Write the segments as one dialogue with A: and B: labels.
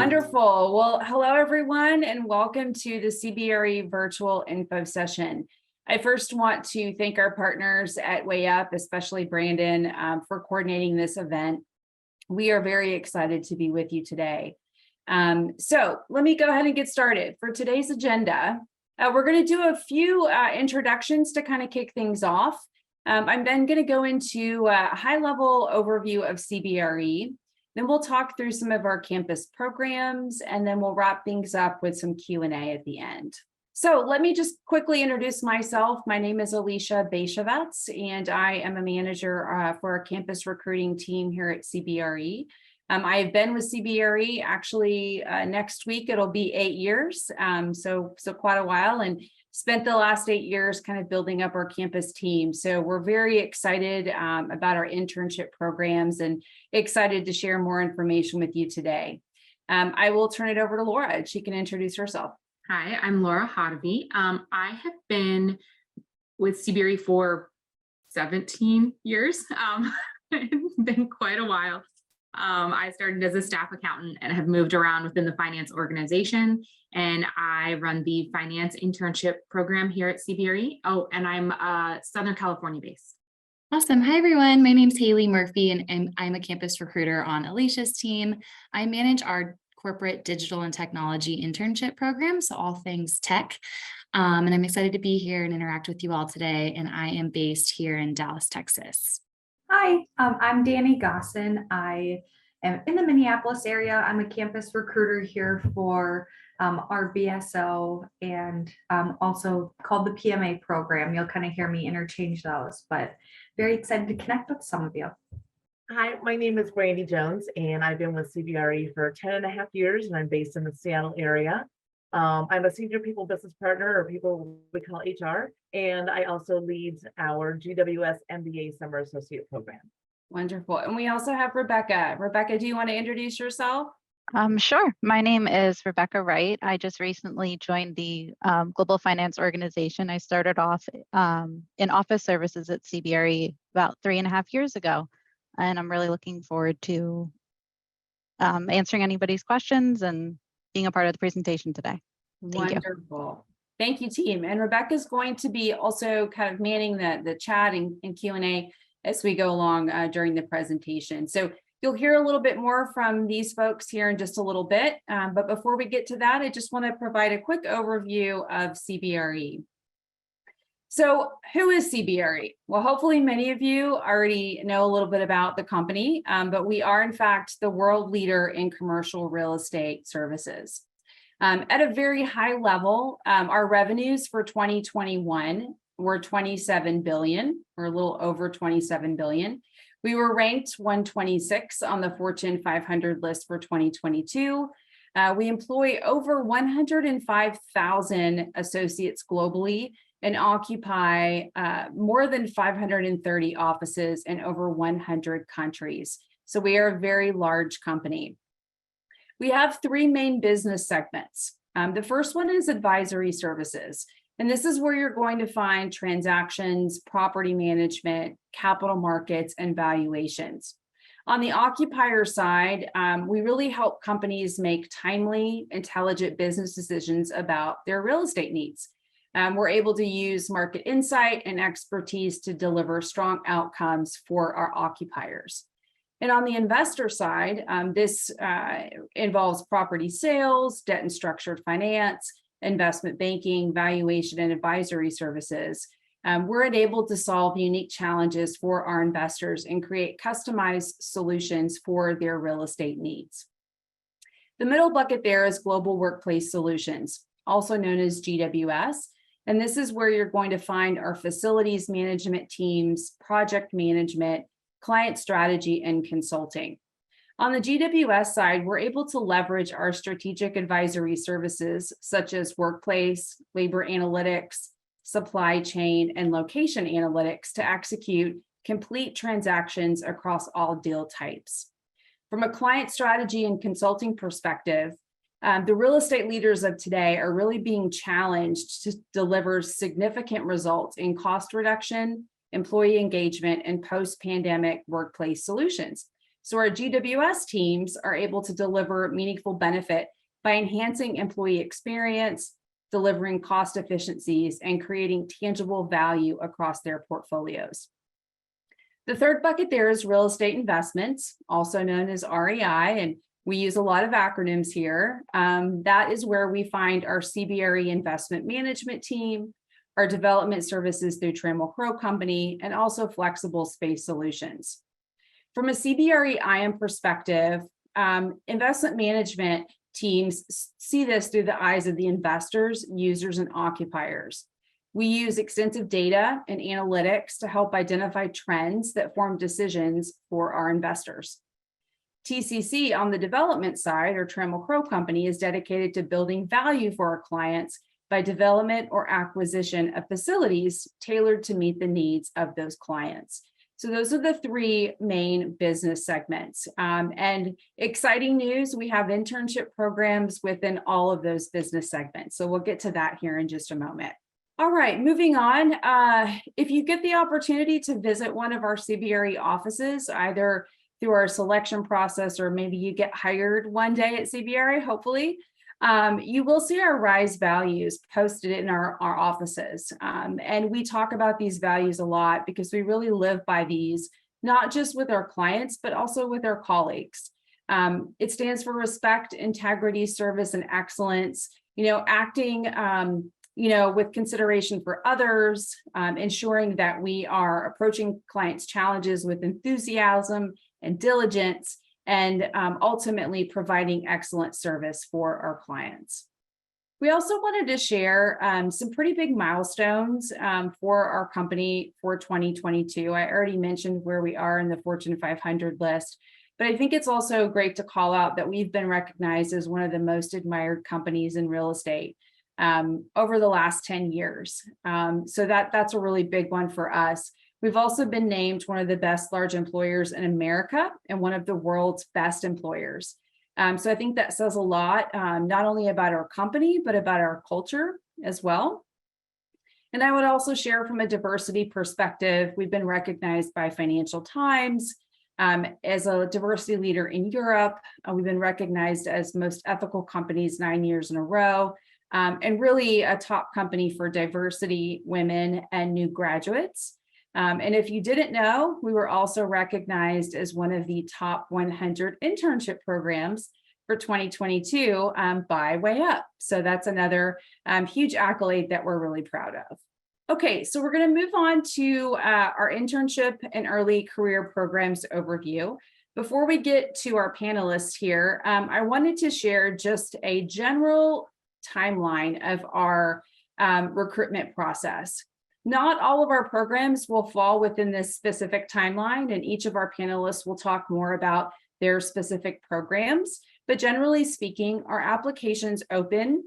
A: Wonderful. Well, hello, everyone, and welcome to the CBRE virtual info session. I first want to thank our partners at Way Up, especially Brandon, for coordinating this event. We are very excited to be with you today. So let me go ahead and get started. For today's agenda, we're going to do a few introductions to kind of kick things off. I'm then going to go into a high-level overview of CBRE. Then we'll talk through some of our campus programs, and then we'll wrap things up with some Q&A at the end. So let me just quickly introduce myself. My name is Alicia Beishavets, and I am a manager for our campus recruiting team here at CBRE. I have been with CBRE actually next week, it'll be 8 years, so quite a while, and spent the last 8 years kind of building up our campus team. So we're very excited about our internship programs and excited to share more information with you today. I will turn it over to Laura, and she can introduce herself.
B: Hi, I'm Laura Hotovy. I have been with CBRE for 17 years. It's been quite a while. I started as a staff accountant and have moved around within the finance organization, and I run the finance internship program here at CBRE. Oh, and I'm Southern California based.
C: Awesome. Hi, everyone. My name's Haley Murphy, and I'm a campus recruiter on Alicia's team. I manage our corporate digital and technology internship program, so all things tech. And I'm excited to be here and interact with you all today. And I am based here in Dallas, Texas.
D: Hi, I'm Danny Gosson. I am in the Minneapolis area. I'm a campus recruiter here for our BSO and also called the PMA program. You'll kind of hear me interchange those, but very excited to connect with some of you.
E: Hi, my name is Brandy Jones, and I've been with CBRE for 10.5 years, and I'm based in the Seattle area. I'm a senior people business partner, or people we call HR, and I also lead our GWS MBA Summer Associate Program.
A: Wonderful. And we also have Rebecca. Rebecca, do you want to introduce yourself?
F: Sure. My name is Rebecca Wright. I just recently joined the Global Finance Organization. I started off in office services at CBRE about 3.5 years ago, and I'm really looking forward to answering anybody's questions and being a part of the presentation today. Thank you.
A: Wonderful. Thank you, team. And Rebecca's going to be also kind of manning the chat and Q&A as we go along during the presentation. So you'll hear a little bit more from these folks here in just a little bit. But before we get to that, I just want to provide a quick overview of CBRE. So who is CBRE? Well, hopefully many of you already know a little bit about the company, but we are in fact the world leader in commercial real estate services. At a very high level, our revenues for 2021 were 27 billion, or a little over 27 billion. We were ranked 126 on the Fortune 500 list for 2022. We employ over 105,000 associates globally and occupy more than 530 offices in over 100 countries. So we are a very large company. We have three main business segments. The first one is advisory services. And this is where you're going to find transactions, property management, capital markets, and valuations. On the occupier side, we really help companies make timely, intelligent business decisions about their real estate needs. We're able to use market insight and expertise to deliver strong outcomes for our occupiers. And on the investor side, this involves property sales, debt and structured finance, investment banking, valuation, and advisory services. We're able to solve unique challenges for our investors and create customized solutions for their real estate needs. The middle bucket there is Global Workplace Solutions, also known as GWS. And this is where you're going to find our facilities management teams, project management, client strategy, and consulting. On the GWS side, we're able to leverage our strategic advisory services, such as workplace, labor analytics, supply chain, and location analytics to execute complete transactions across all deal types. From a client strategy and consulting perspective, the real estate leaders of today are really being challenged to deliver significant results in cost reduction, employee engagement, and post-pandemic workplace solutions. So our GWS teams are able to deliver meaningful benefit by enhancing employee experience, delivering cost efficiencies, and creating tangible value across their portfolios. The third bucket there is real estate investments, also known as REI, and we use a lot of acronyms here. That is where we find our CBRE investment management team, our development services through Trammell Crow Company, and also flexible space solutions. From a CBRE IM perspective, investment management teams see this through the eyes of the investors, users, and occupiers. We use extensive data and analytics to help identify trends that form decisions for our investors. TCC on the development side, or Trammell Crow Company, is dedicated to building value for our clients by development or acquisition of facilities tailored to meet the needs of those clients. So those are the three main business segments. And exciting news, we have internship programs within all of those business segments. So we'll get to that here in just a moment. All right, moving on. If you get the opportunity to visit one of our CBRE offices, either through our selection process or maybe you get hired one day at CBRE, hopefully, you will see our RISE values posted in our offices. And we talk about these values a lot because we really live by these, not just with our clients, but also with our colleagues. It stands for respect, integrity, service, and excellence, acting with consideration for others, ensuring that we are approaching clients' challenges with enthusiasm and diligence, and ultimately providing excellent service for our clients. We also wanted to share some pretty big milestones for our company for 2022. I already mentioned where we are in the Fortune 500 list, but I think it's also great to call out that we've been recognized as one of the most admired companies in real estate over the last 10 years. So that's a really big one for us. We've also been named one of the best large employers in America and one of the world's best employers. So I think that says a lot, not only about our company, but about our culture as well. And I would also share from a diversity perspective, we've been recognized by Financial Times as a diversity leader in Europe. We've been recognized as most ethical companies 9 years in a row, and really a top company for diversity, women, and new graduates. And if you didn't know, we were also recognized as one of the top 100 internship programs for 2022 by Way Up. So that's another huge accolade that we're really proud of. Okay, so we're going to move on to our internship and early career programs overview. Before we get to our panelists here, I wanted to share just a general timeline of our recruitment process. Not all of our programs will fall within this specific timeline, and each of our panelists will talk more about their specific programs. But generally speaking, our applications open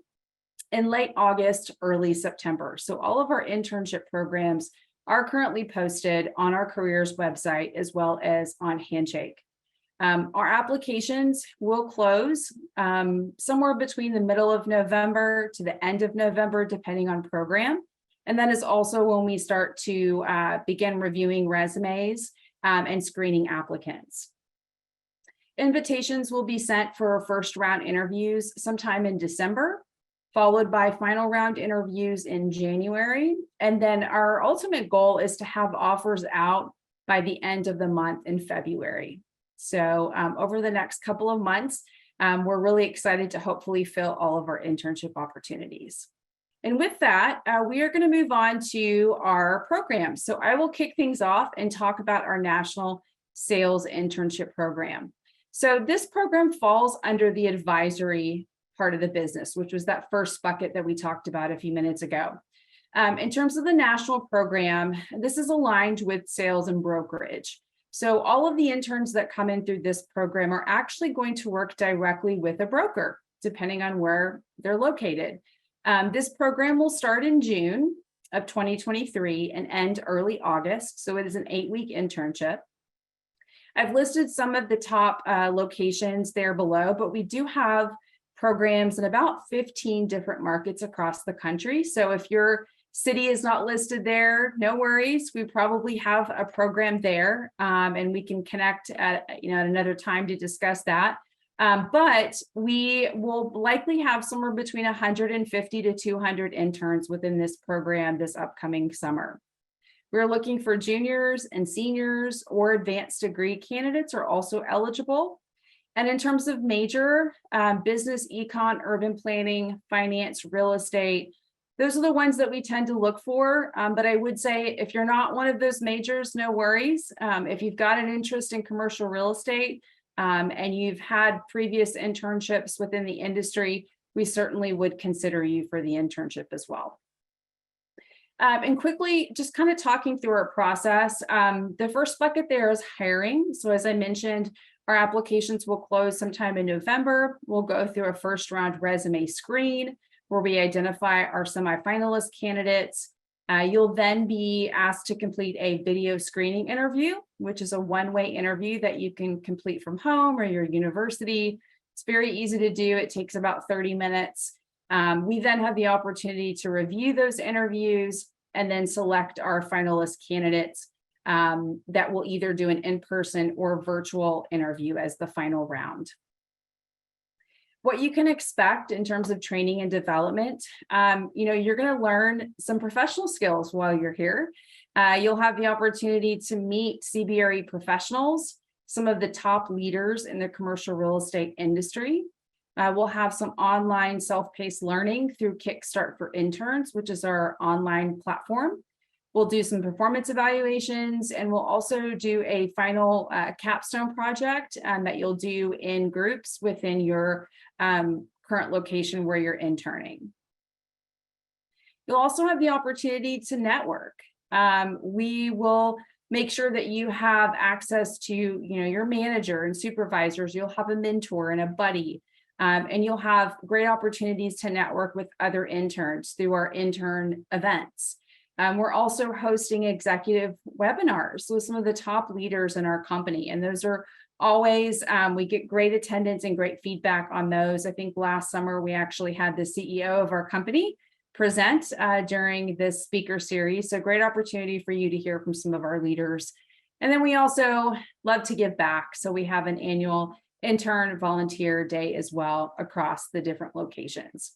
A: in late August, early September. So all of our internship programs are currently posted on our careers website as well as on Handshake. Our applications will close somewhere between the middle of November to the end of November, depending on program. And that is also when we start to begin reviewing resumes and screening applicants. Invitations will be sent for first round interviews sometime in December, followed by final round interviews in January. And then our ultimate goal is to have offers out by the end of the month in February. So over the next couple of months, we're really excited to hopefully fill all of our internship opportunities. And with that, we are going to move on to our program. So I will kick things off and talk about our National Sales Internship Program. So this program falls under the advisory part of the business, which was that first bucket that we talked about a few minutes ago. In terms of the national program, this is aligned with sales and brokerage. So all of the interns that come in through this program are actually going to work directly with a broker, depending on where they're located. This program will start in June of 2023 and end early August. So it is an 8-week internship. I've listed some of the top locations there below, but we do have programs in about 15 different markets across the country. So if you're City is not listed there. No worries. We probably have a program there, and we can connect at at another time to discuss that. But we will likely have somewhere between 150 to 200 interns within this program this upcoming summer. We're looking for juniors and seniors or advanced degree candidates are also eligible. And in terms of major, business, econ, urban planning, finance, real estate, those are the ones that we tend to look for. But I would say if you're not one of those majors, no worries. If you've got an interest in commercial real estate and you've had previous internships within the industry, we certainly would consider you for the internship as well. And quickly, just kind of talking through our process, the first bucket there is hiring. So as I mentioned, our applications will close sometime in November. We'll go through a first round resume screen where we identify our semifinalist candidates. You'll then be asked to complete a video screening interview, which is a one-way interview that you can complete from home or your university. It's very easy to do. It takes about 30 minutes. We then have the opportunity to review those interviews and then select our finalist candidates that will either do an in-person or virtual interview as the final round. What you can expect in terms of training and development, you're going to learn some professional skills while you're here. You'll have the opportunity to meet CBRE professionals, some of the top leaders in the commercial real estate industry. We'll have some online self-paced learning through Kickstart for Interns, which is our online platform. We'll do some performance evaluations, and we'll also do a final capstone project that you'll do in groups within your current location where you're interning. You'll also have the opportunity to network. We will make sure that you have access to your manager and supervisors. You'll have a mentor and a buddy. And you'll have great opportunities to network with other interns through our intern events. We're also hosting executive webinars with some of the top leaders in our company. And those are always, we get great attendance and great feedback on those. I think last summer, we actually had the CEO of our company present during this speaker series. So great opportunity for you to hear from some of our leaders. And then we also love to give back. So we have an annual intern volunteer day as well across the different locations.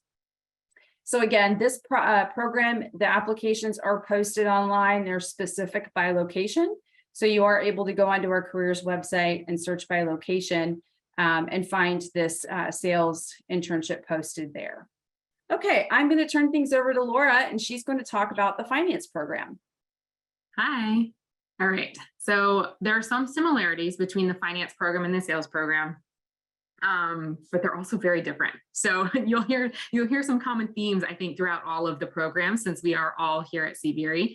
A: So again, this program, the applications are posted online. They're specific by location. So you are able to go onto our careers website and search by location and find this sales internship posted there. Okay, I'm going to turn things over to Laura, and she's going to talk about the finance program.
B: Hi. All right. So there are some similarities between the finance program and the sales program, but they're also very different. So you'll hear some common themes, I think, throughout all of the programs, since we are all here at CBRE.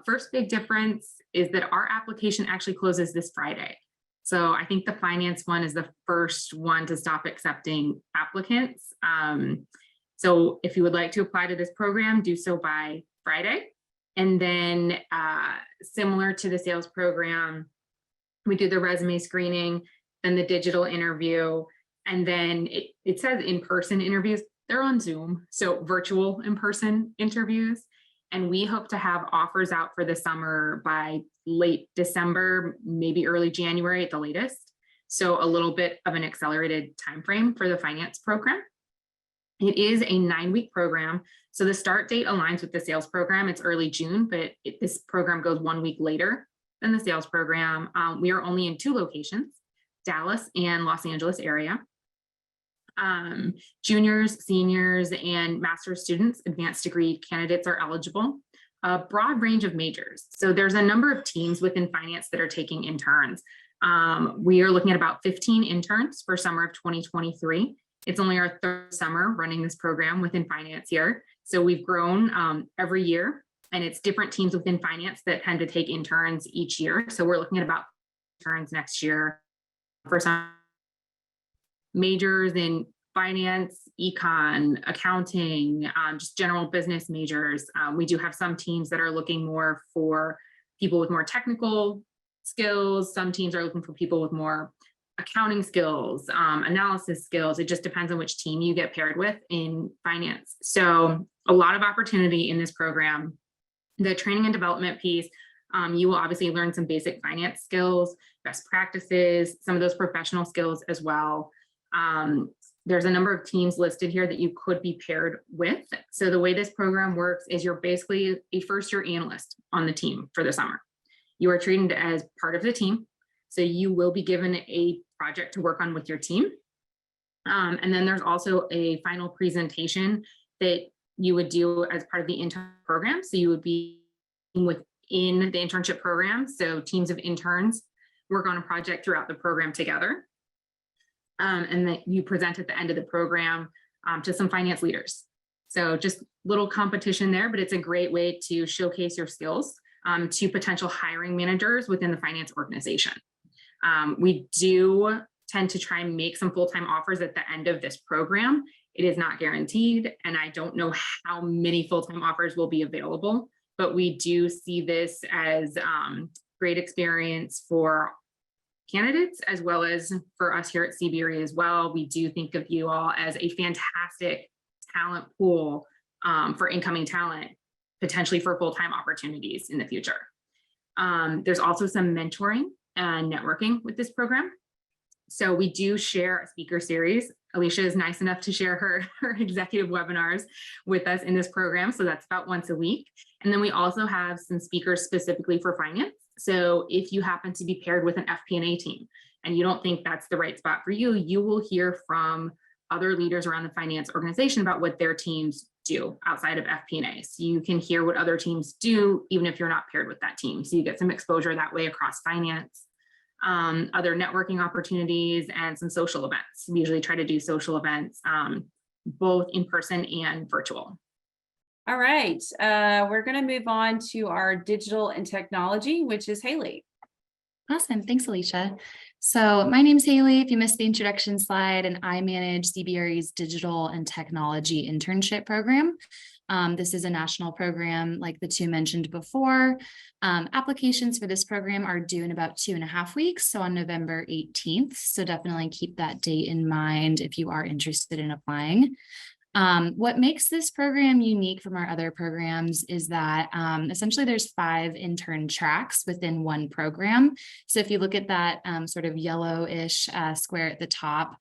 B: First big difference is that our application actually closes this Friday. So I think the finance one is the first one to stop accepting applicants. So if you would like to apply to this program, do so by Friday. And then similar to the sales program, we do the resume screening, then the digital interview, and then it says in-person interviews. They're on Zoom, so virtual in-person interviews. And we hope to have offers out for the summer by late December, maybe early January at the latest. So a little bit of an accelerated timeframe for the finance program. It is a 9-week program. So the start date aligns with the sales program. It's early June, but this program goes 1 week later than the sales program. We are only in 2 locations, Dallas and Los Angeles area. Juniors, seniors, and master's students, advanced degree candidates are eligible. A broad range of majors. So there's a number of teams within finance that are taking interns. We are looking at about 15 interns for summer of 2023. It's only our 3rd summer running this program within finance here. So we've grown every year, and it's different teams within finance that tend to take interns each year. So we're looking at about interns next year for some majors in finance, econ, accounting, just general business majors. We do have some teams that are looking more for people with more technical skills. Some teams are looking for people with more accounting skills, analysis skills. It just depends on which team you get paired with in finance. So a lot of opportunity in this program. The training and development piece, you will obviously learn some basic finance skills, best practices, some of those professional skills as well. There's a number of teams listed here that you could be paired with. So the way this program works is you're basically a first-year analyst on the team for the summer. You are treated as part of the team. So you will be given a project to work on with your team. And then there's also a final presentation that you would do as part of the intern program. So you would be within the internship program. So teams of interns work on a project throughout the program together. And then you present at the end of the program to some finance leaders. So just little competition there, but it's a great way to showcase your skills to potential hiring managers within the finance organization. We do tend to try and make some full-time offers at the end of this program. It is not guaranteed, and I don't know how many full-time offers will be available, but we do see this as great experience for candidates as well as for us here at CBRE as well. We do think of you all as a fantastic talent pool for incoming talent, potentially for full-time opportunities in the future. There's also some mentoring and networking with this program. So we do share a speaker series. Alicia is nice enough to share her executive webinars with us in this program. So that's about once a week. And then we also have some speakers specifically for finance. So if you happen to be paired with an FP&A team and you don't think that's the right spot for you, you will hear from other leaders around the finance organization about what their teams do outside of FP&A. So you can hear what other teams do, even if you're not paired with that team. So you get some exposure that way across finance, other networking opportunities, and some social events. We usually try to do social events, both in person and virtual.
A: All right, we're going to move on to our digital and technology, which is Haley.
C: Awesome. Thanks, Alicia. So my name's Haley, if you missed the introduction slide, and I manage CBRE's digital and technology internship program. This is a national program like the two mentioned before. Applications for this program are due in about 2.5 weeks, so on November 18th. So definitely keep that date in mind if you are interested in applying. What makes this program unique from our other programs is that essentially there's 5 intern tracks within one program. So if you look at that sort of yellowish square at the top,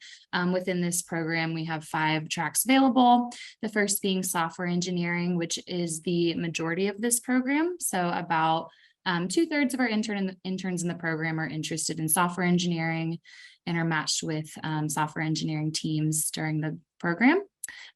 C: within this program, we have 5 tracks available. The first being software engineering, which is the majority of this program. So about 2/3 of our interns in the program are interested in software engineering and are matched with software engineering teams during the program.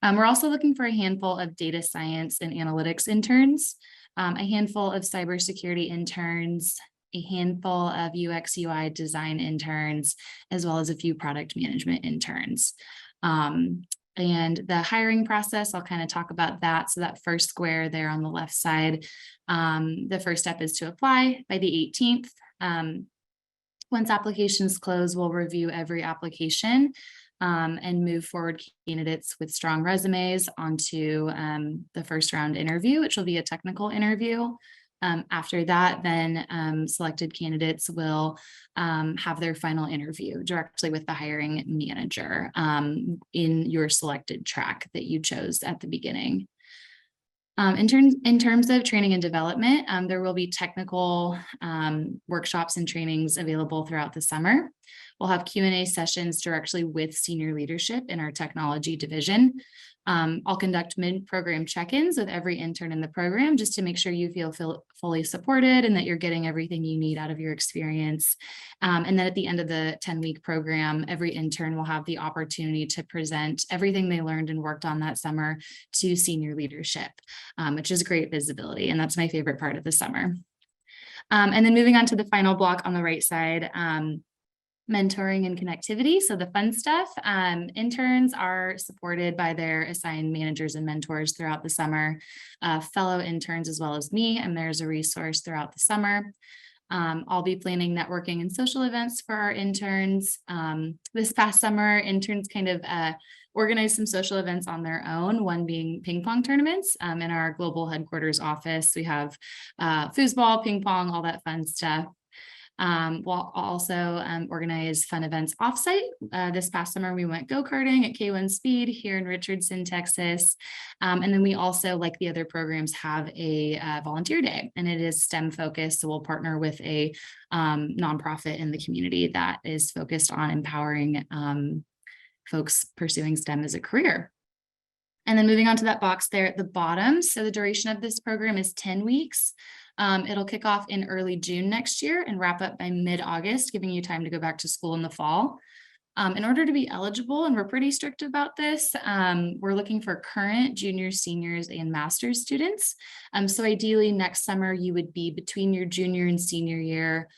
C: We're also looking for a handful of data science and analytics interns, a handful of cybersecurity interns, a handful of UX UI design interns, as well as a few product management interns. And the hiring process, I'll kind of talk about that. So that first square there on the left side, the first step is to apply by the 18th. Once applications close, we'll review every application and move forward candidates with strong resumes onto the first round interview, which will be a technical interview. After that, then selected candidates will have their final interview directly with the hiring manager in your selected track that you chose at the beginning. In terms of training and development, there will be technical workshops and trainings available throughout the summer. We'll have Q&A sessions directly with senior leadership in our technology division. I'll conduct mid-program check-ins with every intern in the program just to make sure you feel fully supported and that you're getting everything you need out of your experience. And then at the end of the 10-week program, every intern will have the opportunity to present everything they learned and worked on that summer to senior leadership, which is great visibility. And that's my favorite part of the summer. And then moving on to the final block on the right side, mentoring and connectivity. So the fun stuff, interns are supported by their assigned managers and mentors throughout the summer, fellow interns as well as me, and there's a resource throughout the summer. I'll be planning networking and social events for our interns. This past summer, interns kind of organized some social events on their own, one being ping pong tournaments in our global headquarters office. We have foosball, ping pong, all that fun stuff. We'll also organize fun events offsite. This past summer, we went go-karting at K1 Speed here in Richardson, Texas. And then we also, like the other programs, have a volunteer day, and it is STEM focused. So we'll partner with a nonprofit in the community that is focused on empowering folks pursuing STEM as a career. And then moving on to that box there at the bottom. So the duration of this program is 10 weeks. It'll kick off in early June next year and wrap up by mid-August, giving you time to go back to school in the fall. In order to be eligible, and we're pretty strict about this, we're looking for current juniors, seniors, and master's students. So ideally next summer, you would be between your junior and senior year,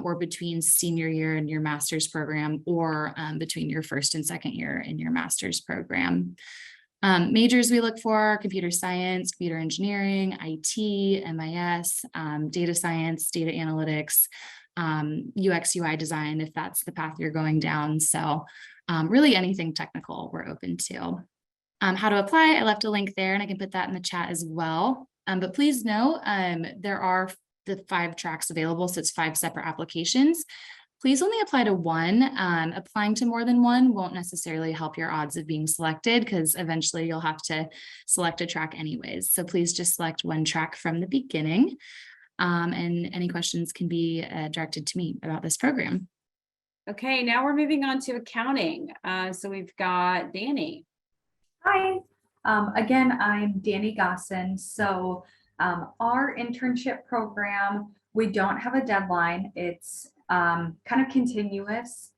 C: or between senior year and your master's program, or between your first and second year in your master's program. Majors we look for: computer science, computer engineering, IT, MIS, data science, data analytics, UX, UI design, if that's the path you're going down. So really anything technical we're open to. How to apply, I left a link there and I can put that in the chat as well. But please know there are the 5 tracks available. So it's 5 separate applications. Please only apply to one. Applying to more than one won't necessarily help your odds of being selected, because eventually you'll have to select a track anyways. So please just select one track from the beginning. And any questions can be directed to me about this program.
A: Okay, now we're moving on to accounting. So we've got Danny.
D: Hi, again, I'm Danny Gossin. So our internship program, we don't have a deadline. It's kind of continuous.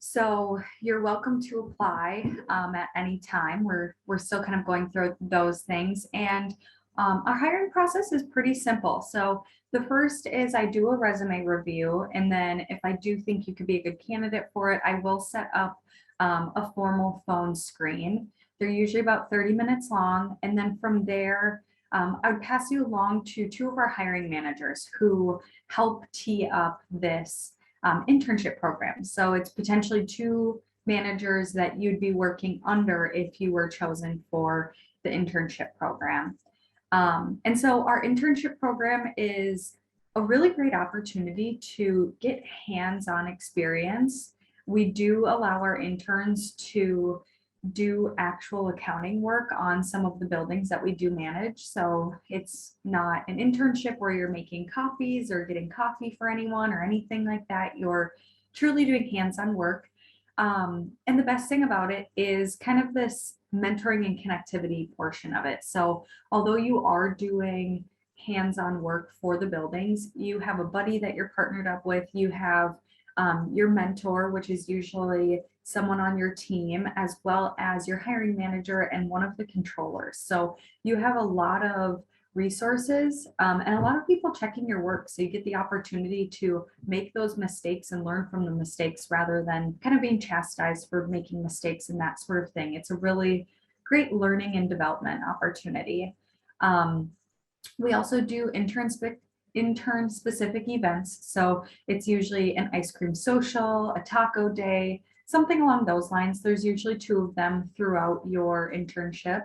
D: So you're welcome to apply at any time. We're still kind of going through those things. And our hiring process is pretty simple. So the first is I do a resume review. And then if I do think you could be a good candidate for it, I will set up a formal phone screen. They're usually about 30 minutes long. And then from there, I would pass you along to 2 of our hiring managers who help tee up this internship program. So it's potentially 2 managers that you'd be working under if you were chosen for the internship program. And so our internship program is a really great opportunity to get hands-on experience. We do allow our interns to do actual accounting work on some of the buildings that we do manage. So it's not an internship where you're making copies or getting coffee for anyone or anything like that. You're truly doing hands-on work. And the best thing about it is kind of this mentoring and connectivity portion of it. So although you are doing hands-on work for the buildings, you have a buddy that you're partnered up with, you have your mentor, which is usually someone on your team, as well as your hiring manager and one of the controllers. So you have a lot of resources and a lot of people checking your work. So you get the opportunity to make those mistakes and learn from the mistakes rather than kind of being chastised for making mistakes and that sort of thing. It's a really great learning and development opportunity. We also do intern specific events. So it's usually an ice cream social, a taco day, something along those lines. There's usually 2 of them throughout your internship.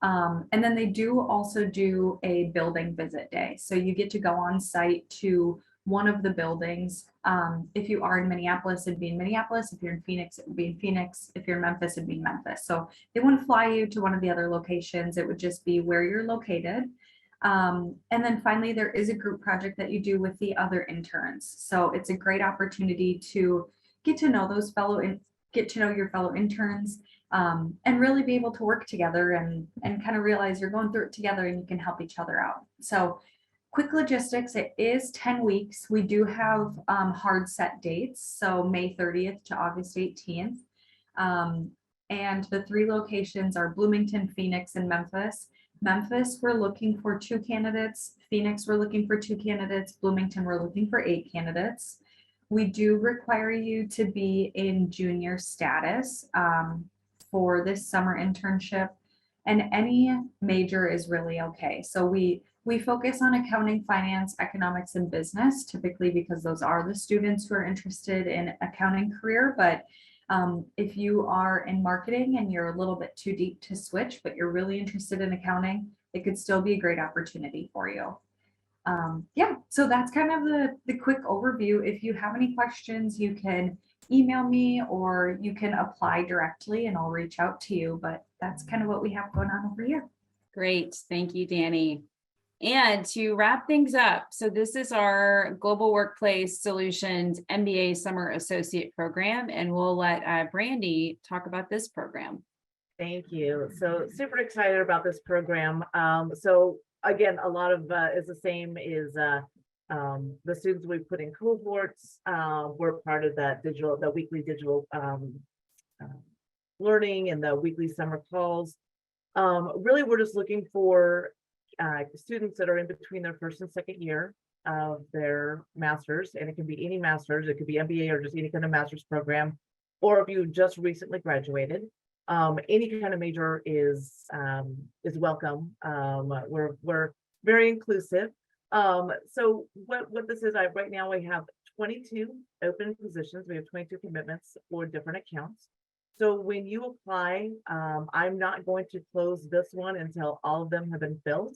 D: And then they do also do a building visit day. So you get to go on site to one of the buildings. If you are in Minneapolis, it'd be in Minneapolis. If you're in Phoenix, it would be in Phoenix. If you're in Memphis, it'd be in Memphis. So they wouldn't fly you to one of the other locations. It would just be where you're located. And then finally, there is a group project that you do with the other interns. So it's a great opportunity to get to know your fellow interns, and really be able to work together and kind of realize you're going through it together and you can help each other out. So quick logistics, it is 10 weeks. We do have hard set dates. So May 30th to August 18th. And the 3 locations are Bloomington, Phoenix, and Memphis. Memphis, we're looking for 2 candidates. Phoenix, we're looking for 2 candidates. Bloomington, we're looking for 8 candidates. We do require you to be in junior status for this summer internship, and any major is really okay. So we focus on accounting, finance, economics, and business, typically because those are the students who are interested in accounting career. But if you are in marketing and you're a little bit too deep to switch, but you're really interested in accounting, it could still be a great opportunity for you. Yeah, so that's kind of the quick overview. If you have any questions, you can email me or you can apply directly and I'll reach out to you. But that's kind of what we have going on over here.
A: Great. Thank you, Danny. And to wrap things up, so this is our Global Workplace Solutions MBA Summer Associate Program, and we'll let Brandy talk about this program.
E: Thank you. So super excited about this program. So again, a lot of is the same is the students we put in cohorts. We're part of that the weekly digital learning and the weekly summer calls. Really, we're just looking for students that are in between their first and second year of their master's, and it can be any master's, it could be MBA or just any kind of master's program, or if you just recently graduated. Any kind of major is welcome. We're very inclusive. So what this is, right now we have 22 open positions. We have 22 commitments for different accounts. So when you apply, I'm not going to close this one until all of them have been filled.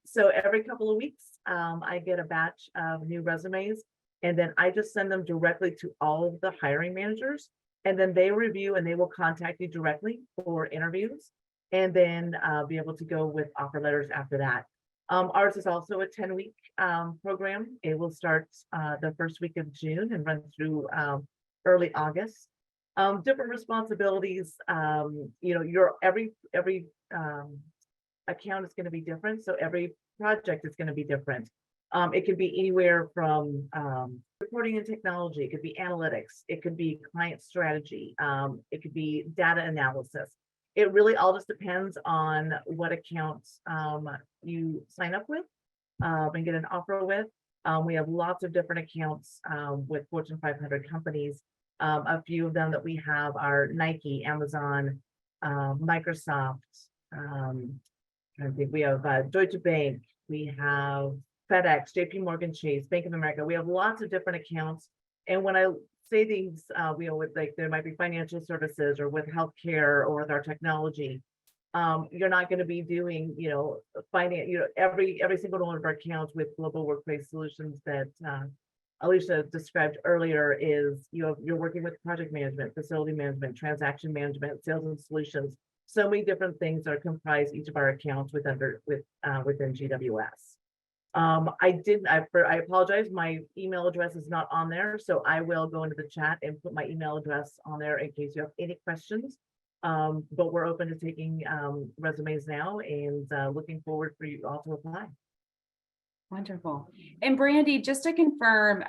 E: So every couple of weeks, I get a batch of new resumes, and then I just send them directly to all of the hiring managers, and then they review and they will contact you directly for interviews, and then be able to go with offer letters after that. Ours is also a 10-week program. It will start the first week of June and run through early August. Different responsibilities, your every account is going to be different. So every project is going to be different. It could be anywhere from reporting and technology. It could be analytics. It could be client strategy. It could be data analysis. It really all just depends on what accounts you sign up with and get an offer with. We have lots of different accounts with Fortune 500 companies. A few of them that we have are Nike, Amazon, Microsoft. I think we have Deutsche Bank, we have FedEx, JP Morgan Chase, Bank of America. We have lots of different accounts. And when I say these, with there might be financial services or with healthcare or with our technology, you're not going to be doing, finance, every single one of our accounts with Global Workplace Solutions that Alicia described earlier is you're working with project management, facility management, transaction management, sales and solutions. So many different things that comprise each of our accounts within GWS. I apologize, my email address is not on there, so I will go into the chat and put my email address on there in case you have any questions. But we're open to taking resumes now and looking forward for you all to apply.
A: Wonderful. And Brandy, just to confirm,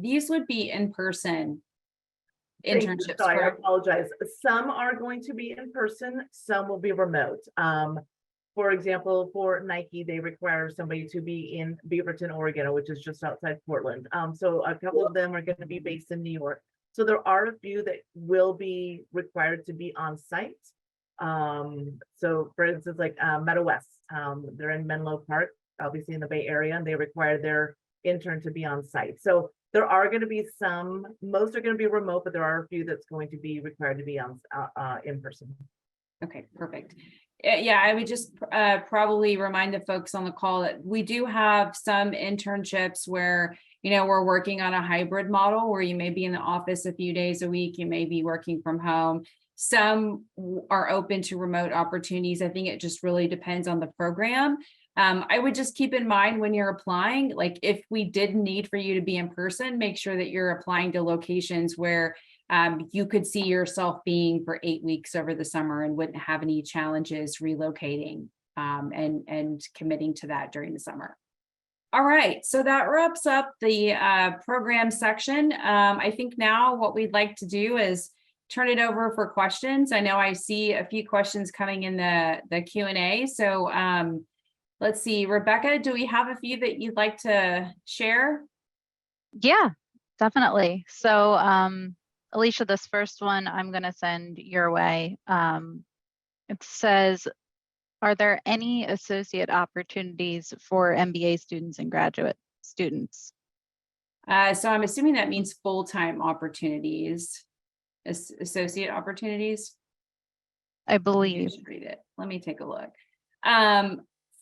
A: these would be in-person internships.
E: So I apologize. Some are going to be in person, some will be remote. For example, for Nike, they require somebody to be in Beaverton, Oregon, which is just outside Portland. So a couple of them are going to be based in New York. So there are a few that will be required to be on site. So for instance, like Meta West, they're in Menlo Park, obviously in the Bay Area, and they require their intern to be on site. So there are going to be some, most are going to be remote, but there are a few that's going to be required to be on in person.
A: Okay, perfect. Yeah, I would just probably remind the folks on the call that we do have some internships where, we're working on a hybrid model where you may be in the office a few days a week, you may be working from home. Some are open to remote opportunities. I think it just really depends on the program. I would just keep in mind when you're applying, like if we did need for you to be in person, make sure that you're applying to locations where you could see yourself being for 8 weeks over the summer and wouldn't have any challenges relocating and committing to that during the summer. All right, so that wraps up the program section. I think now what we'd like to do is turn it over for questions. I know I see a few questions coming in the Q&A. So let's see, Rebecca, do we have a few that you'd like to share?
F: Yeah, definitely. So Alicia, this first one I'm going to send your way. It says, are there any associate opportunities for MBA students and graduate students?
A: So I'm assuming that means full-time opportunities, associate opportunities.
F: I believe.
A: Read it. Let me take a look.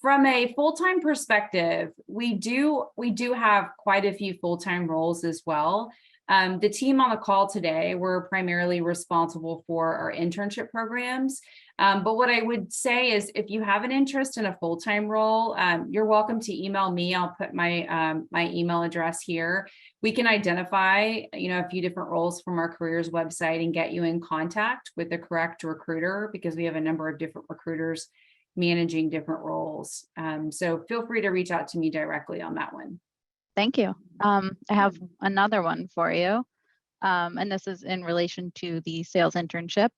A: From a full-time perspective, we do have quite a few full-time roles as well. The team on the call today, we're primarily responsible for our internship programs. But what I would say is if you have an interest in a full-time role, you're welcome to email me. I'll put my email address here. We can identify, a few different roles from our careers website and get you in contact with the correct recruiter, because we have a number of different recruiters managing different roles. So feel free to reach out to me directly on that one.
F: Thank you. I have another one for you. And this is in relation to the sales internship.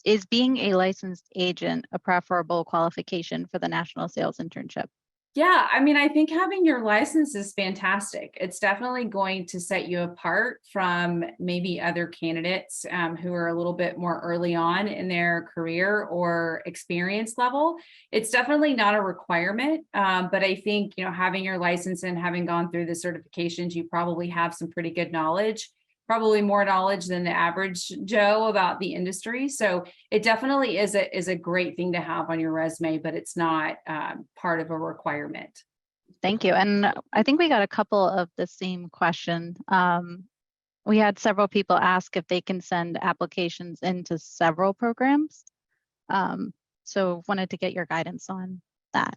F: Is being a licensed agent a preferable qualification for the national sales internship?
A: Yeah, I mean, I think having your license is fantastic. It's definitely going to set you apart from maybe other candidates who are a little bit more early on in their career or experience level. It's definitely not a requirement, but I think, having your license and having gone through the certifications, you probably have some pretty good knowledge, probably more knowledge than the average Joe about the industry. So it definitely is a great thing to have on your resume, but it's not part of a requirement.
F: Thank you. And I think we got a couple of the same question. We had several people ask if they can send applications into several programs. So wanted to get your guidance on that.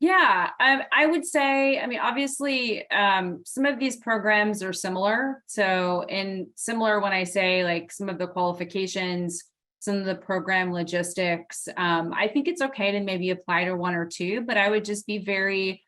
A: Yeah, I would say, I mean, obviously, some of these programs are similar. So similar when I say like some of the qualifications, some of the program logistics, I think it's okay to maybe apply to one or two, but I would just be very,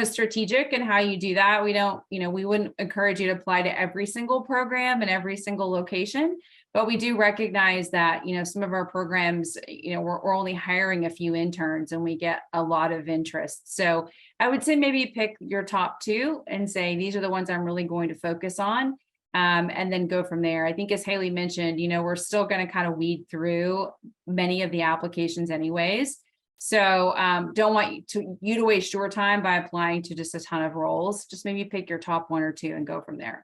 A: strategic in how you do that. We don't, we wouldn't encourage you to apply to every single program and every single location, but we do recognize that, some of our programs, we're only hiring a few interns and we get a lot of interest. So I would say maybe pick your top two and say, these are the ones I'm really going to focus on. And then go from there. I think as Haley mentioned, we're still going to kind of weed through many of the applications anyways. So don't want you to waste your time by applying to just a ton of roles. Just maybe pick your top one or two and go from there.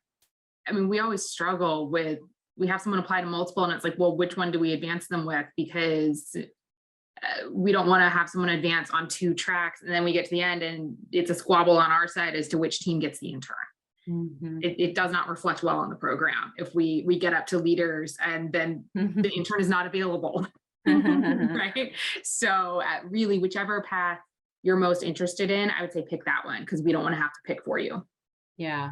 B: I mean, we always struggle with, we have someone apply to multiple and it's like, well, which one do we advance them with? Because we don't want to have someone advance on two tracks and then we get to the end and it's a squabble on our side as to which team gets the intern.
A: Mm-hmm.
B: It does not reflect well on the program if we get up to leaders and then the intern is not available. Right. So really, whichever path you're most interested in, I would say pick that one because we don't want to have to pick for you.
A: Yeah.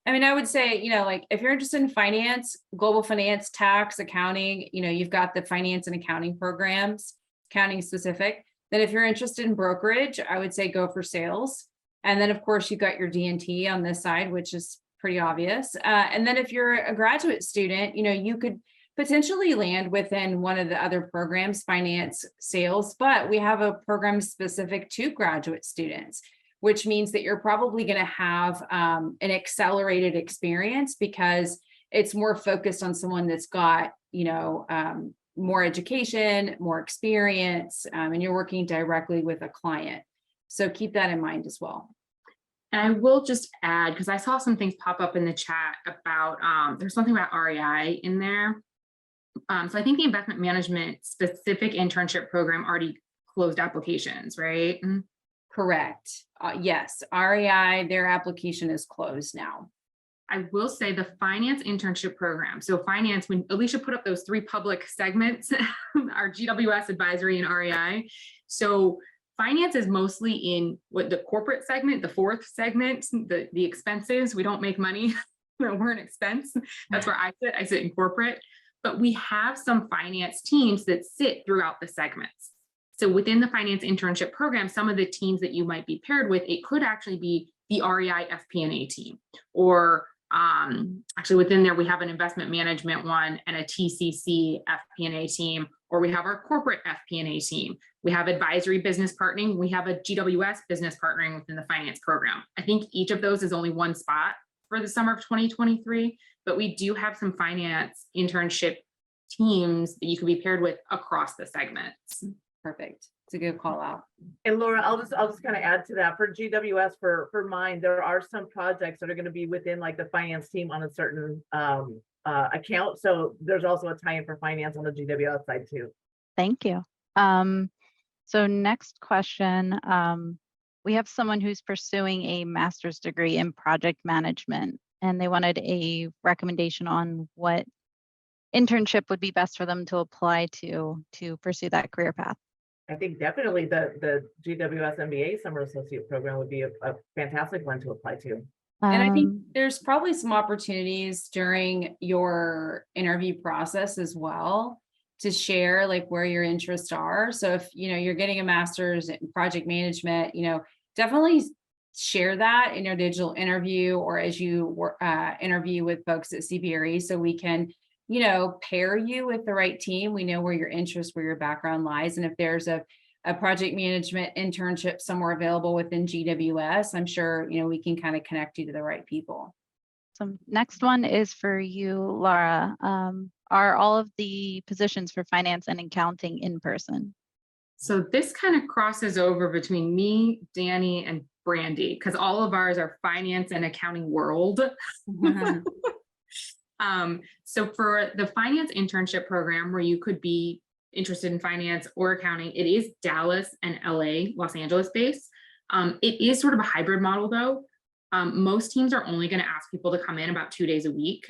A: I mean, I would say, like if you're interested in finance, global finance, tax, accounting, you've got the finance and accounting programs, accounting specific. Then if you're interested in brokerage, I would say go for sales. And then of course you've got your D&T on this side, which is pretty obvious. And then if you're a graduate student, you could potentially land within one of the other programs, finance, sales, but we have a program specific to graduate students, which means that you're probably going to have an accelerated experience because it's more focused on someone that's got, more education, more experience, and you're working directly with a client. So keep that in mind as well.
B: And I will just add, because I saw some things pop up in the chat about, there's something about REI in there. So I think the investment management specific internship program already closed applications, right?
A: Correct. Yes, REI, their application is closed now.
B: I will say the finance internship program. So finance, when Alicia put up those three public segments, our GWS, advisory, and REI. So finance is mostly in what the corporate segment, the fourth segment, the expenses. We don't make money. We're an expense. That's where I sit. I sit in corporate. But we have some finance teams that sit throughout the segments. So within the finance internship program, some of the teams that you might be paired with, it could actually be the REI FP&A team, or actually within there, we have an investment management one and a TCC FP&A team, or we have our corporate FP&A team. We have advisory business partnering. We have a GWS business partnering within the finance program. I think each of those is only one spot for the summer of 2023, but we do have some finance internship teams that you can be paired with across the segments.
A: Perfect. It's a good call out.
E: And Laura, I'll just kind of add to that for GWS for mine, there are some projects that are going to be within like the finance team on a certain account. So there's also a tie-in for finance on the GWS side too.
F: Thank you. So next question, we have someone who's pursuing a master's degree in project management, and they wanted a recommendation on what internship would be best for them to apply to pursue that career path.
E: I think definitely the GWS MBA Summer Associate Program would be a fantastic one to apply to.
A: And I think
F: Um,
A: there's probably some opportunities during your interview process as well to share like where your interests are. So if, you're getting a master's in project management, definitely share that in your digital interview or as you interview with folks at CBRE so we can, pair you with the right team. We know where your interests, where your background lies. And if there's a project management internship somewhere available within GWS, I'm sure, we can kind of connect you to the right people.
F: so next one is for you, Laura. Are all of the positions for finance and accounting in person?
B: So this kind of crosses over between me, Danny, and Brandy, because all of ours are finance and accounting world. So for the finance internship program where you could be interested in finance or accounting, it is Dallas and LA, Los Angeles based. It is sort of a hybrid model though. Most teams are only going to ask people to come in about 2 days a week,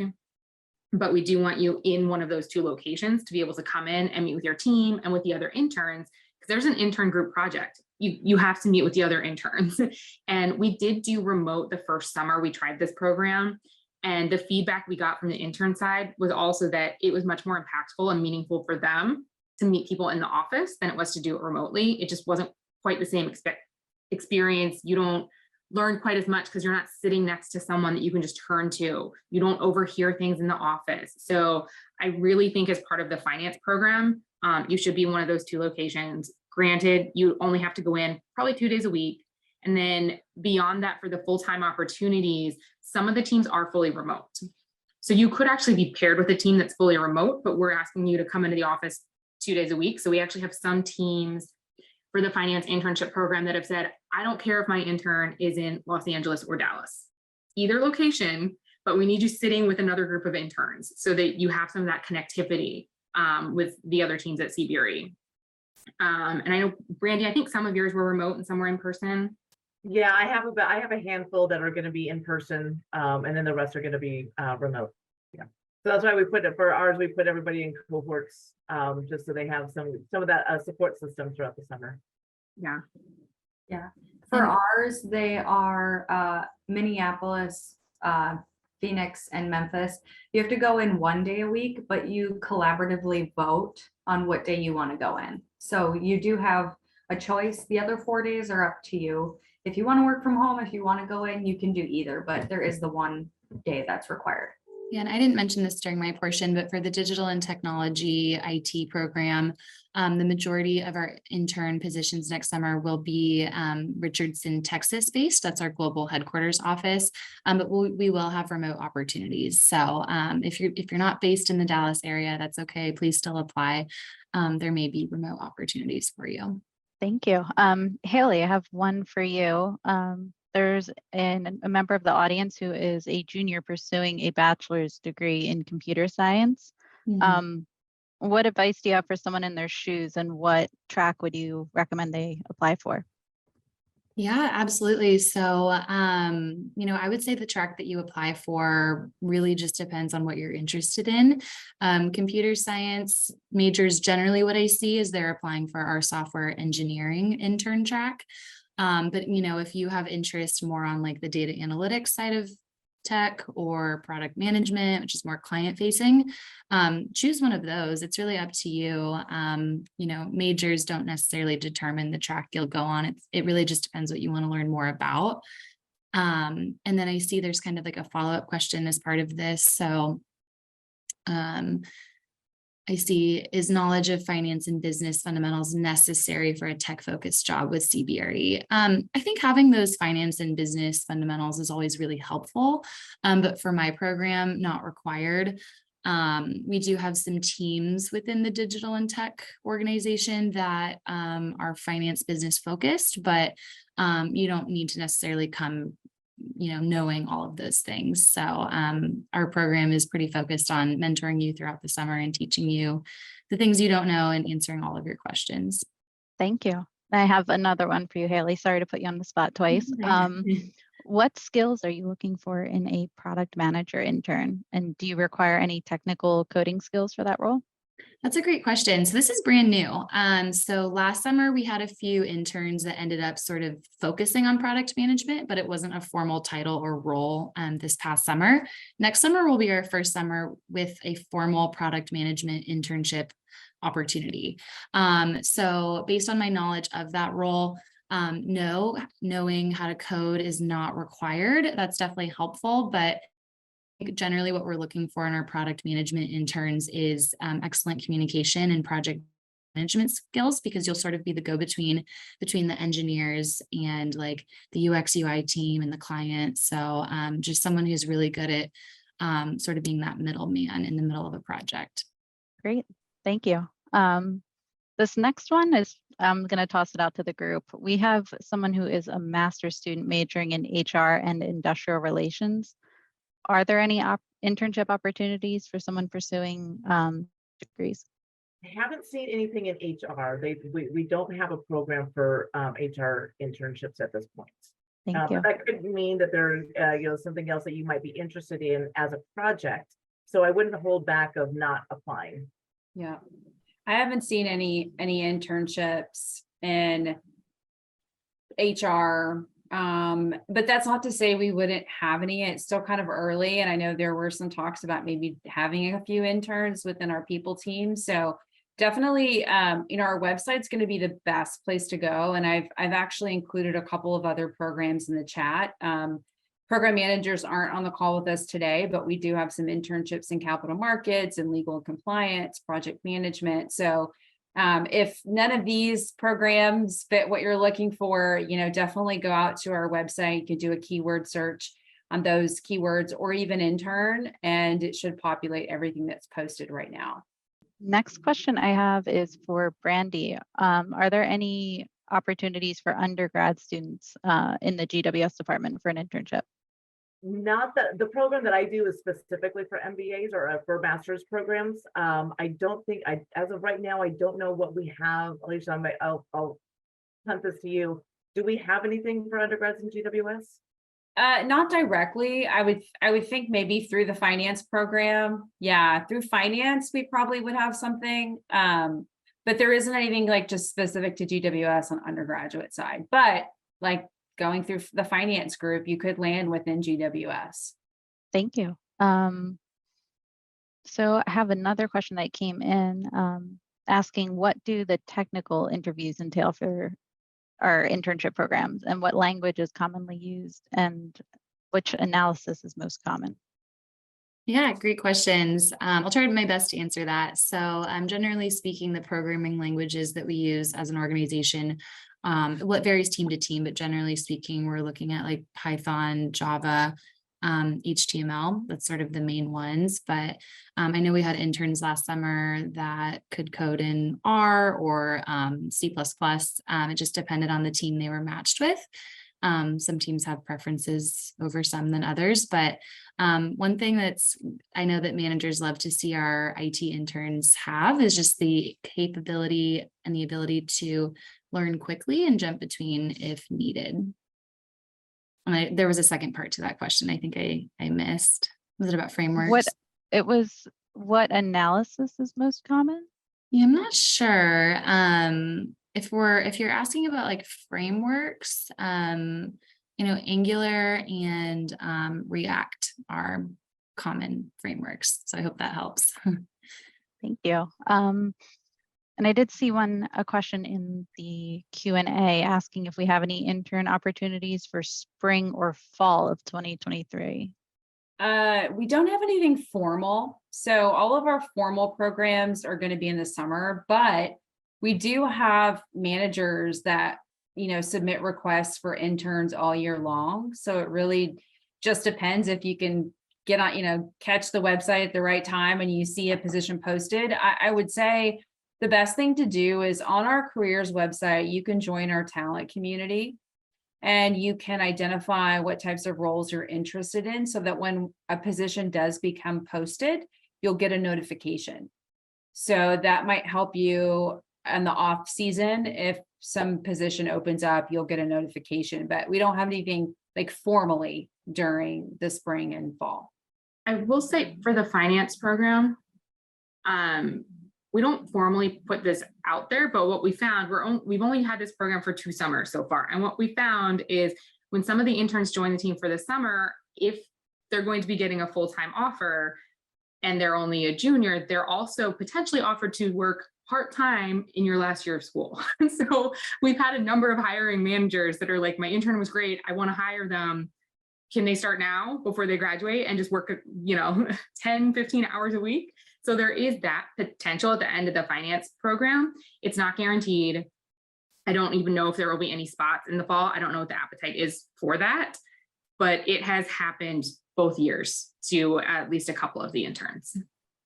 B: but we do want you in one of those 2 locations to be able to come in and meet with your team and with the other interns, because there's an intern group project. You have to meet with the other interns. And we did do remote the first summer we tried this program. And the feedback we got from the intern side was also that it was much more impactful and meaningful for them to meet people in the office than it was to do it remotely. It just wasn't quite the same experience. You don't learn quite as much because you're not sitting next to someone that you can just turn to. You don't overhear things in the office. So I really think as part of the finance program, you should be in one of those 2 locations. Granted, you only have to go in probably 2 days a week. And then beyond that, for the full-time opportunities, some of the teams are fully remote. So you could actually be paired with a team that's fully remote, but we're asking you to come into the office 2 days a week. So we actually have some teams for the finance internship program that have said, I don't care if my intern is in Los Angeles or Dallas, either location, but we need you sitting with another group of interns so that you have some of that connectivity with the other teams at CBRE. And I know, Brandy, I think some of yours were remote and some were in person.
E: Yeah, I have a handful that are going to be in person, and then the rest are going to be remote. Yeah, so that's why we put it for ours. We put everybody in cohorts, just so they have some of that support system throughout the summer.
B: Yeah.
D: Yeah, for ours, they are Minneapolis, Phoenix, and Memphis. You have to go in 1 day a week, but you collaboratively vote on what day you want to go in. So you do have a choice. The other 4 days are up to you. If you want to work from home, if you want to go in, you can do either, but there is the 1 day that's required.
C: Yeah, and I didn't mention this during my portion, but for the digital and technology IT program, the majority of our intern positions next summer will be Richardson, Texas based. That's our global headquarters office, but we will have remote opportunities. So if you're not based in the Dallas area, that's okay. Please still apply. There may be remote opportunities for you.
F: Thank you. Haley, I have one for you. There's a member of the audience who is a junior pursuing a bachelor's degree in computer science. What advice do you have for someone in their shoes, and what track would you recommend they apply for?
C: Yeah, absolutely. So, I would say the track that you apply for really just depends on what you're interested in. Computer science majors, generally what I see is they're applying for our software engineering intern track. But, if you have interest more on like the data analytics side of tech or product management, which is more client facing, choose one of those. It's really up to you. Majors don't necessarily determine the track you'll go on. It really just depends what you want to learn more about. And then I see there's kind of like a follow-up question as part of this. So I see, is knowledge of finance and business fundamentals necessary for a tech-focused job with CBRE? I think having those finance and business fundamentals is always really helpful, but for my program, not required. We do have some teams within the digital and tech organization that are finance business focused, but you don't need to necessarily come knowing all of those things. So our program is pretty focused on mentoring you throughout the summer and teaching you the things you don't know and answering all of your questions.
F: Thank you. I have another one for you, Haley. Sorry to put you on the spot twice. What skills are you looking for in a product manager intern? And do you require any technical coding skills for that role?
C: That's a great question. So this is brand new. So last summer we had a few interns that ended up sort of focusing on product management, but it wasn't a formal title or role this past summer. Next summer will be our first summer with a formal product management internship opportunity. So based on my knowledge of that role, no, knowing how to code is not required. That's definitely helpful, but generally what we're looking for in our product management interns is excellent communication and project management skills, because you'll sort of be the go-between between the engineers and like the UX UI team and the client. So just someone who's really good at sort of being that middleman in the middle of a project.
F: Great, thank you. This next one is, I'm going to toss it out to the group. We have someone who is a master's student majoring in HR and industrial relations. Are there any internship opportunities for someone pursuing degrees?
E: I haven't seen anything in HR. We don't have a program for HR internships at this point.
F: Thank you.
E: But that could mean that there's something else that you might be interested in as a project. So I wouldn't hold back of not applying.
A: Yeah, I haven't seen any internships in HR. But that's not to say we wouldn't have any. It's still kind of early. And I know there were some talks about maybe having a few interns within our people team. So definitely, our website's going to be the best place to go. And I've actually included a couple of other programs in the chat. Program managers aren't on the call with us today, but we do have some internships in capital markets and legal and compliance, project management. So if none of these programs fit what you're looking for, definitely go out to our website. You could do a keyword search on those keywords or even intern, and it should populate everything that's posted right now.
F: Next question I have is for Brandy. Are there any opportunities for undergrad students in the GWS department for an internship?
E: Not that the program that I do is specifically for MBAs or for master's programs. I don't think as of right now, I don't know what we have. Alicia, I'll punt this to you. Do we have anything for undergrads in GWS?
A: Not directly. I would think maybe through the finance program. Yeah, through finance, we probably would have something. But there isn't anything like just specific to GWS on undergraduate side. But like going through the finance group, you could land within GWS.
F: Thank you. So I have another question that came in asking, what do the technical interviews entail for our internship programs, and what language is commonly used, and which analysis is most common?
C: Yeah, great questions. I'll try my best to answer that. So generally speaking, the programming languages that we use as an organization, what varies team to team, but generally speaking, we're looking at like Python, Java, HTML. That's sort of the main ones. But I know we had interns last summer that could code in R or C++. It just depended on the team they were matched with. Some teams have preferences over some than others, but one thing I know that managers love to see our IT interns have is just the capability and the ability to learn quickly and jump between if needed. And there was a second part to that question I think I missed. Was it about frameworks?
F: What analysis is most common?
C: Yeah, I'm not sure. If you're asking about like frameworks, Angular and React are common frameworks. So I hope that helps.
F: Thank you. And I did see a question in the Q&A asking if we have any intern opportunities for spring or fall of 2023.
A: We don't have anything formal. So all of our formal programs are going to be in the summer, but we do have managers that, submit requests for interns all year long. So it really just depends if you can get on, catch the website at the right time and you see a position posted. I would say the best thing to do is on our careers website, you can join our talent community and you can identify what types of roles you're interested in so that when a position does become posted, you'll get a notification. So that might help you in the off season, if some position opens up, you'll get a notification, but we don't have anything like formally during the spring and fall.
B: I will say for the finance program, we don't formally put this out there, but what we found, we've only had this program for 2 summers so far. And what we found is when some of the interns join the team for the summer, if they're going to be getting a full-time offer and they're only a junior, they're also potentially offered to work part-time in your last year of school. So we've had a number of hiring managers that are like, my intern was great, I want to hire them. Can they start now before they graduate and just work, 10, 15 hours a week? So there is that potential at the end of the finance program. It's not guaranteed. I don't even know if there will be any spots in the fall. I don't know what the appetite is for that, but it has happened both years to at least a couple of the interns.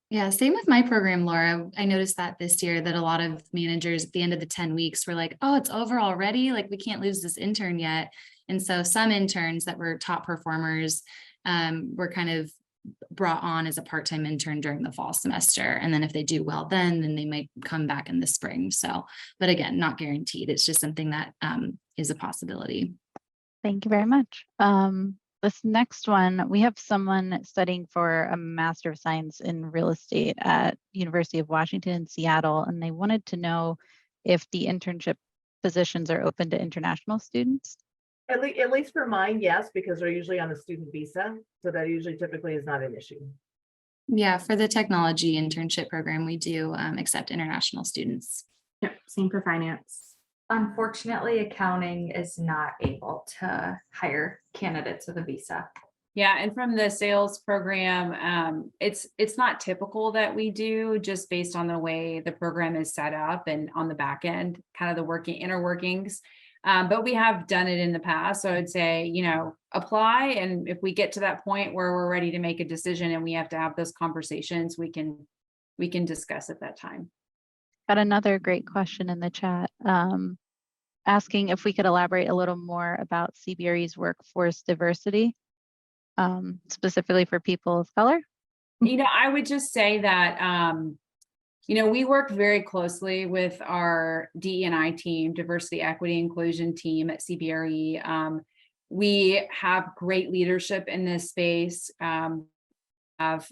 C: Yeah, same with my program, Laura. I noticed that this year that a lot of managers at the end of the 10 weeks were like, oh, it's over already. Like, we can't lose this intern yet. And so some interns that were top performers were kind of brought on as a part-time intern during the fall semester. And then if they do well, then they might come back in the spring. So, but again, not guaranteed. It's just something that is a possibility.
F: Thank you very much. This next one, we have someone studying for a Master of Science in Real Estate at University of Washington in Seattle, and they wanted to know if the internship positions are open to international students.
E: At least for mine, yes, because they're usually on a student visa. So that usually typically is not an issue.
C: Yeah, for the technology internship program, we do accept international students.
B: Yep, same for finance.
D: Unfortunately, accounting is not able to hire candidates with a visa.
A: Yeah, and from the sales program, it's not typical that we do, just based on the way the program is set up and on the back end, kind of the inner workings. But we have done it in the past. So I'd say, apply. And if we get to that point where we're ready to make a decision and we have to have those conversations, we can discuss at that time.
F: Got another great question in the chat, asking if we could elaborate a little more about CBRE's workforce diversity, specifically for people of color.
A: I would just say that, we work very closely with our DE&I team, diversity, equity, inclusion team at CBRE. We have great leadership in this space. Have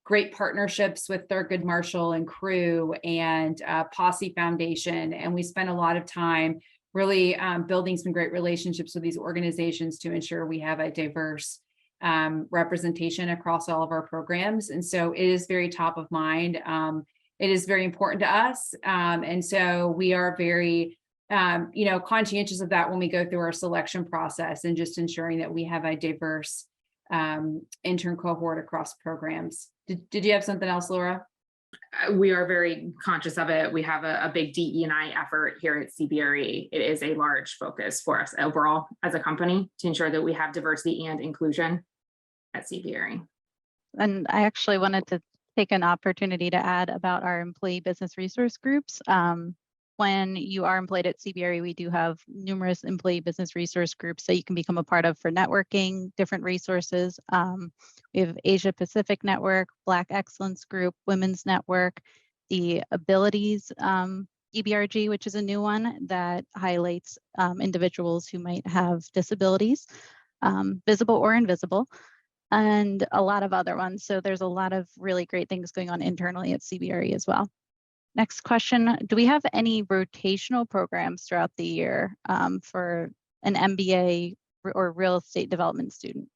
A: great partnerships with Thurgood Marshall and Crew and Posse Foundation. And we spend a lot of time really building some great relationships with these organizations to ensure we have a diverse representation across all of our programs. And so it is very top of mind. It is very important to us. And so we are very conscientious of that when we go through our selection process and just ensuring that we have a diverse intern cohort across programs. Did you have something else, Laura?
B: We are very conscious of it. We have a big DE&I effort here at CBRE. It is a large focus for us overall as a company to ensure that we have diversity and inclusion at CBRE.
F: And I actually wanted to take an opportunity to add about our employee business resource groups. When you are employed at CBRE, we do have numerous employee business resource groups that you can become a part of for networking, different resources. We have Asia Pacific Network, Black Excellence Group, Women's Network, the Abilities EBRG, which is a new one that highlights individuals who might have disabilities, visible or invisible, and a lot of other ones. So there's a lot of really great things going on internally at CBRE as well. Next question, do we have any rotational programs throughout the year for an MBA or real estate development student?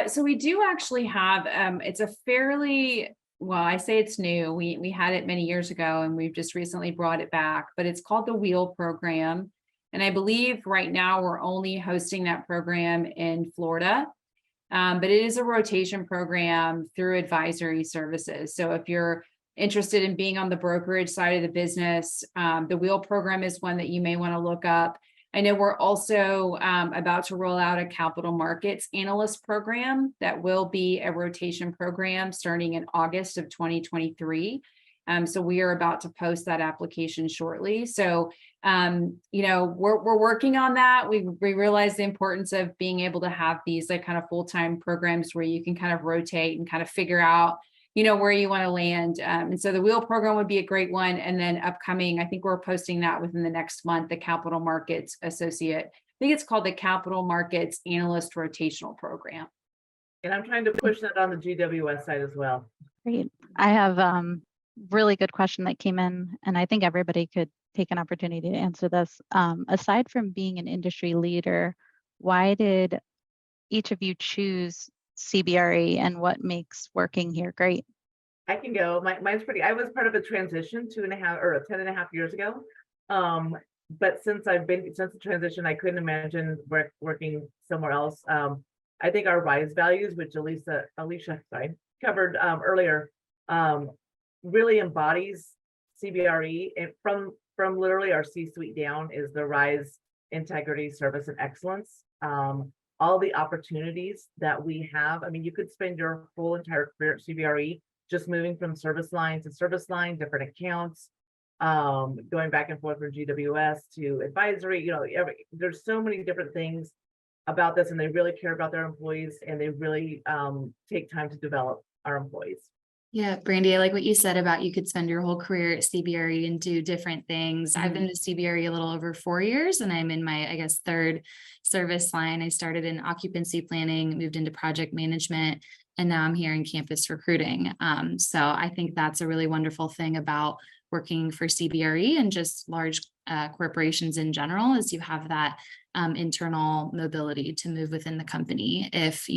A: So we do actually have, it's a fairly, well, I say it's new. We had it many years ago and we've just recently brought it back, but it's called the WHEEL program. And I believe right now we're only hosting that program in Florida. But it is a rotation program through advisory services. So if you're interested in being on the brokerage side of the business, the WHEEL program is one that you may want to look up. I know we're also about to roll out a capital markets analyst program that will be a rotation program starting in August of 2023. So we are about to post that application shortly. So, we're working on that. We realize the importance of being able to have these like kind of full-time programs where you can kind of rotate and kind of figure out where you want to land. And so the wheel program would be a great one. And then upcoming, I think we're posting that within the next month, the capital markets associate. I think it's called the capital markets analyst rotational program.
E: And I'm trying to push that on the GWS side as well.
F: Great. I have really good question that came in, and I think everybody could take an opportunity to answer this. Aside from being an industry leader, why did each of you choose CBRE, and what makes working here great?
E: I can go. Mine's pretty. I was part of a transition 10.5 years ago. But since the transition, I couldn't imagine working somewhere else. I think our RISE values, which Alicia covered earlier, really embodies CBRE, and from literally our C-suite down is the RISE integrity, service, and excellence. All the opportunities that we have. I mean, you could spend your whole entire career at CBRE just moving from service line to service line, different accounts, going back and forth from GWS to advisory. There's so many different things about this, and they really care about their employees, and they really take time to develop our employees.
C: Yeah, Brandy, I like what you said about you could spend your whole career at CBRE and do different things. I've been to CBRE a little over 4 years, and I'm in my, I guess, third service line. I started in occupancy planning, moved into project management, and now I'm here in campus recruiting. So I think that's a really wonderful thing about working for CBRE and just large corporations in general, is you have that internal mobility to move within the company. If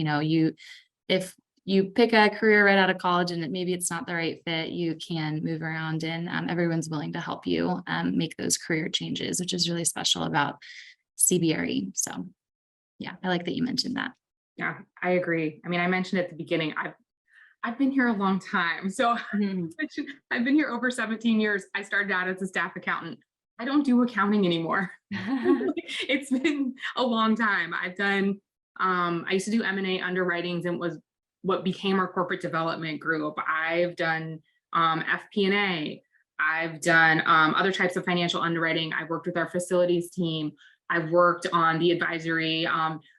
C: you pick a career right out of college and maybe it's not the right fit, you can move around, and everyone's willing to help you make those career changes, which is really special about CBRE. So yeah, I like that you mentioned that.
B: Yeah, I agree. I mean, I mentioned at the beginning, I've been here a long time. So I've been here over 17 years. I started out as a staff accountant. I don't do accounting anymore. It's been a long time. I've done, I used to do M&A underwritings, and was what became our corporate development group. I've done FP&A. I've done other types of financial underwriting. I've worked with our facilities team. I've worked on the advisory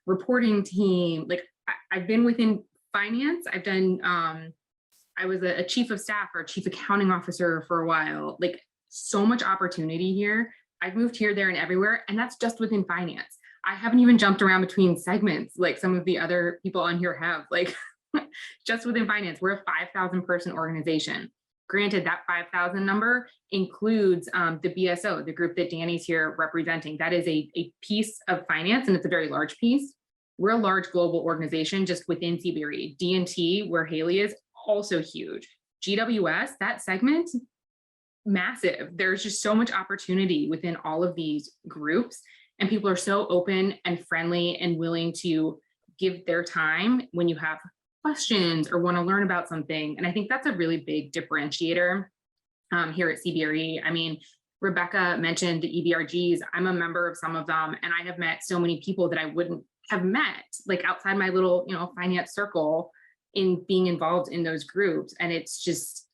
B: reporting team. Like I've been within finance. I've done, I was a chief of staff or chief accounting officer for a while. Like so much opportunity here. I've moved here, there, and everywhere. And that's just within finance. I haven't even jumped around between segments like some of the other people on here have. Like just within finance, we're a 5,000 person organization. Granted, that 5,000 number includes the BSO, the group that Danny's here representing. That is a piece of finance, and it's a very large piece. We're a large global organization just within CBRE. D&T, where Haley is, also huge. GWS, that segment, massive. There's just so much opportunity within all of these groups, and people are so open and friendly and willing to give their time when you have questions or want to learn about something. And I think that's a really big differentiator here at CBRE. I mean, Rebecca mentioned the EBRGs. I'm a member of some of them, and I have met so many people that I wouldn't have met like outside my little, finance circle in being involved in those groups. And it's just,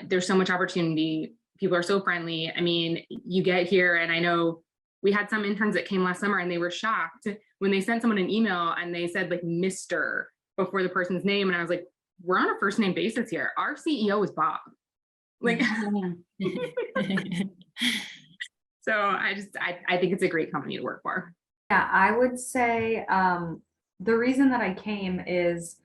B: there's so much opportunity. People are so friendly. I mean, you get here, and I know we had some interns that came last summer, and they were shocked when they sent someone an email and they said like Mr. before the person's name. And I was like, we're on a first name basis here. Our CEO is Bob. Like, so I think it's a great company to work for.
D: Yeah, I would say the reason that I came is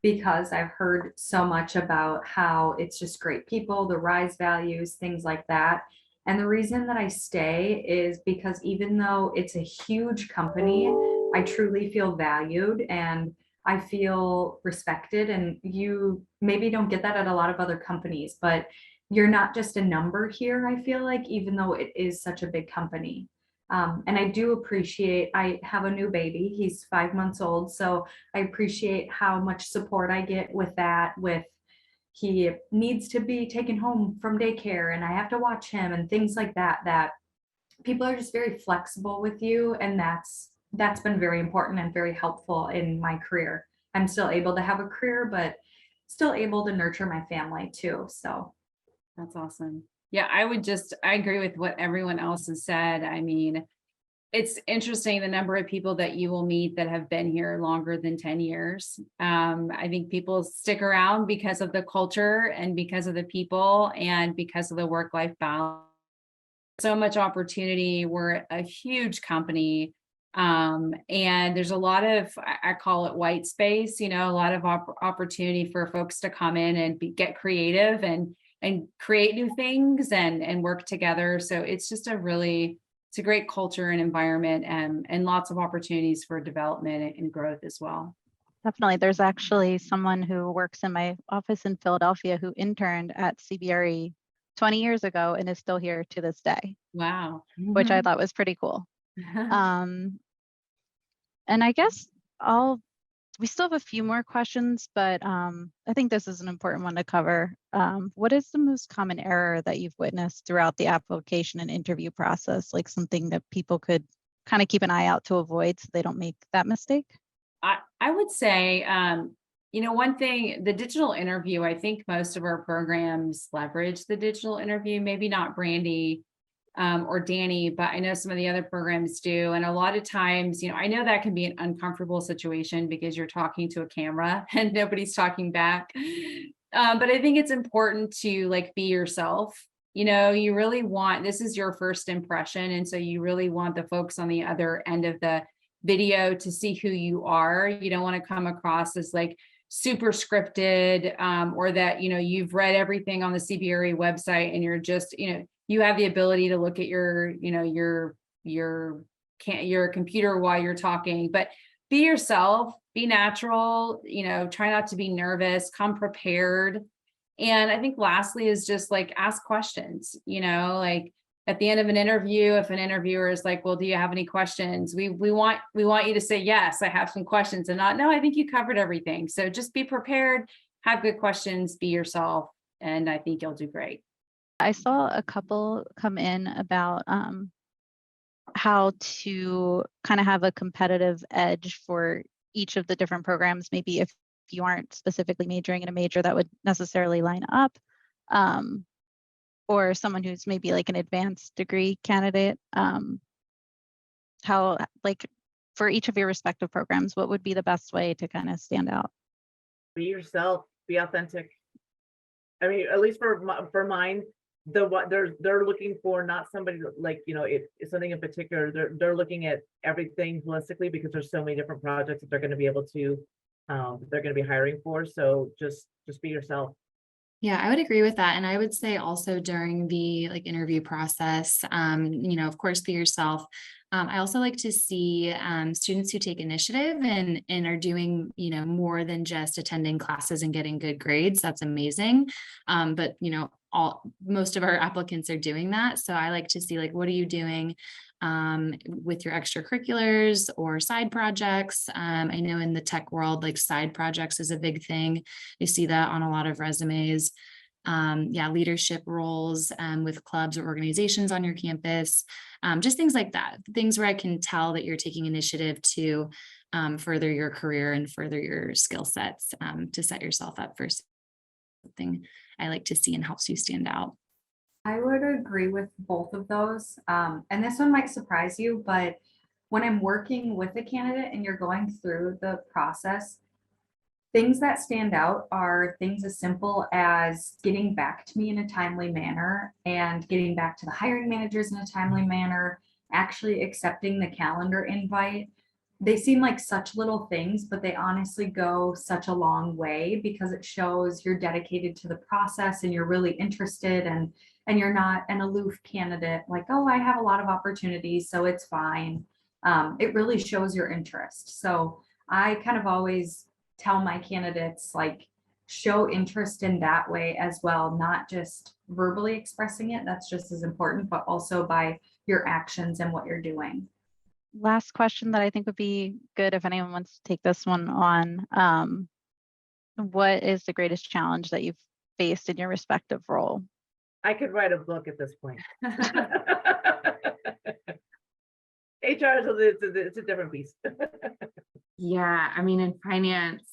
D: because I've heard so much about how it's just great people, the RISE values, things like that. And the reason that I stay is because even though it's a huge company, I truly feel valued and I feel respected. And you maybe don't get that at a lot of other companies, but you're not just a number here, I feel like, even though it is such a big company. And I do appreciate, I have a new baby, he's 5 months old. So I appreciate how much support I get with that, he needs to be taken home from daycare and I have to watch him and things like that, that people are just very flexible with you. And that's been very important and very helpful in my career. I'm still able to have a career, but still able to nurture my family too. So
A: that's awesome. Yeah, I agree with what everyone else has said. I mean, it's interesting the number of people that you will meet that have been here longer than 10 years. I think people stick around because of the culture and because of the people and because of the work-life balance. So much opportunity. We're a huge company. And there's a lot of, I call it white space, a lot of opportunity for folks to come in and get creative and create new things and work together. So it's just it's a great culture and environment, and lots of opportunities for development and growth as well.
F: Definitely. There's actually someone who works in my office in Philadelphia who interned at CBRE 20 years ago and is still here to this day.
A: Wow.
F: Which I thought was pretty cool. And I guess we still have a few more questions, but I think this is an important one to cover. What is the most common error that you've witnessed throughout the application and interview process? Like something that people could kind of keep an eye out to avoid so they don't make that mistake?
A: I would say, one thing, the digital interview, I think most of our programs leverage the digital interview, maybe not Brandy or Danny, but I know some of the other programs do. And a lot of times, I know that can be an uncomfortable situation because you're talking to a camera and nobody's talking back. But I think it's important to be yourself. You really want, this is your first impression. And so you really want the folks on the other end of the video to see who you are. You don't want to come across as super scripted, or that, you've read everything on the CBRE website and you're just, you have the ability to look at your computer while you're talking, but be yourself, be natural, try not to be nervous, come prepared. And I think lastly is just ask questions, at the end of an interview, if an interviewer is well, do you have any questions? We want you to say, yes, I have some questions, and not, no, I think you covered everything. So just be prepared, have good questions, be yourself, and I think you'll do great.
F: I saw a couple come in about how to kind of have a competitive edge for each of the different programs. Maybe if you aren't specifically majoring in a major that would necessarily line up, or someone who's maybe an advanced degree candidate, how for each of your respective programs, what would be the best way to kind of stand out?
E: Be yourself, be authentic. I mean, at least for mine, what they're looking for, not somebody it's something in particular. They're looking at everything holistically because there's so many different projects that they're going to be able to they're going to be hiring for. So just be yourself.
C: Yeah, I would agree with that. And I would say also during the interview process, of course, be yourself. I also like to see students who take initiative and are doing, more than just attending classes and getting good grades. That's amazing. But, most of our applicants are doing that. So I like to see what are you doing with your extracurriculars or side projects. I know in the tech world, side projects is a big thing. You see that on a lot of resumes. Leadership roles with clubs or organizations on your campus, just things like that, things where I can tell that you're taking initiative to further your career and further your skill sets to set yourself up for something I like to see and helps you stand out.
D: I would agree with both of those. And this one might surprise you, but when I'm working with a candidate and you're going through the process, things that stand out are things as simple as getting back to me in a timely manner and getting back to the hiring managers in a timely manner, actually accepting the calendar invite. They seem like such little things, but they honestly go such a long way because it shows you're dedicated to the process and you're really interested, and you're not an aloof candidate oh, I have a lot of opportunities, so it's fine. It really shows your interest. So I kind of always tell my candidates show interest in that way as well, not just verbally expressing it. That's just as important, but also by your actions and what you're doing.
F: Last question that I think would be good if anyone wants to take this one on. What is the greatest challenge that you've faced in your respective role?
E: I could write a book at this point. HR it's a different beast.
B: Yeah, I mean, in finance,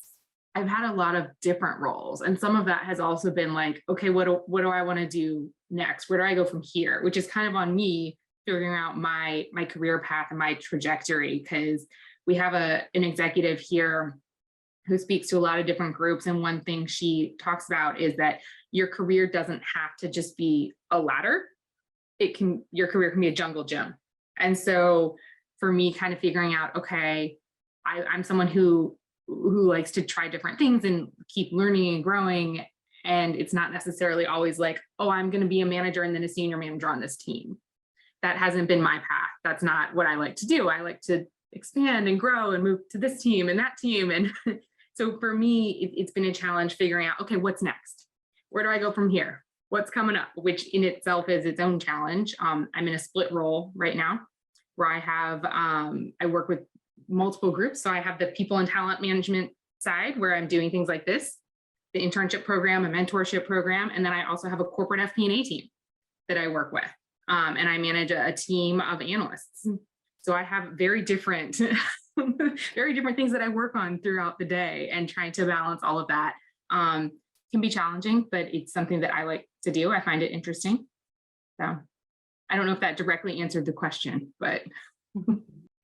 B: I've had a lot of different roles, and some of that has also been okay, what do I want to do next? Where do I go from here? Which is kind of on me figuring out my career path and my trajectory, because we have an executive here who speaks to a lot of different groups. And one thing she talks about is that your career doesn't have to just be a ladder. Your career can be a jungle gym. And so for me, kind of figuring out, okay, I'm someone who likes to try different things and keep learning and growing. And it's not necessarily always like, oh, I'm going to be a manager and then a senior manager on this team. That hasn't been my path. That's not what I like to do. I like to expand and grow and move to this team and that team. And so for me, it's been a challenge figuring out, okay, what's next? Where do I go from here? What's coming up? Which in itself is its own challenge. I'm in a split role right now where I have, I work with multiple groups. So I have the people and talent management side where I'm doing things like this, the internship program, a mentorship program. And then I also have a corporate FP&A team that I work with. And I manage a team of analysts. So I have very different things that I work on throughout the day, and trying to balance all of that can be challenging, but it's something that I like to do. I find it interesting. So I don't know if that directly answered the question, but.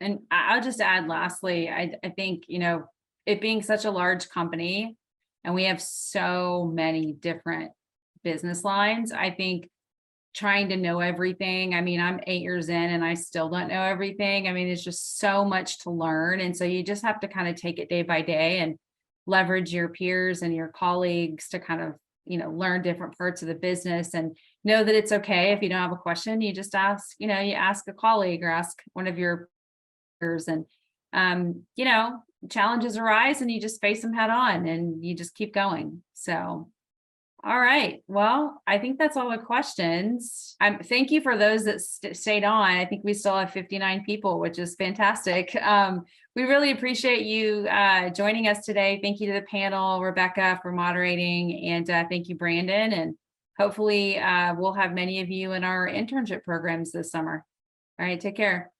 A: And I'll just add lastly, I think, it being such a large company and we have so many different business lines, I think trying to know everything. I mean, I'm 8 years in and I still don't know everything. I mean, it's just so much to learn. And so you just have to kind of take it day by day and leverage your peers and your colleagues to kind of, learn different parts of the business, and know that it's okay if you don't have a question, you just ask, you ask a colleague or ask one of your peers, and, challenges arise and you just face them head on and you just keep going. So all right. Well, I think that's all the questions. Thank you for those that stayed on. I think we still have 59 people, which is fantastic. We really appreciate you joining us today. Thank you to the panel, Rebecca, for moderating, and thank you, Brandon. And hopefully we'll have many of you in our internship programs this summer. All right. Take care.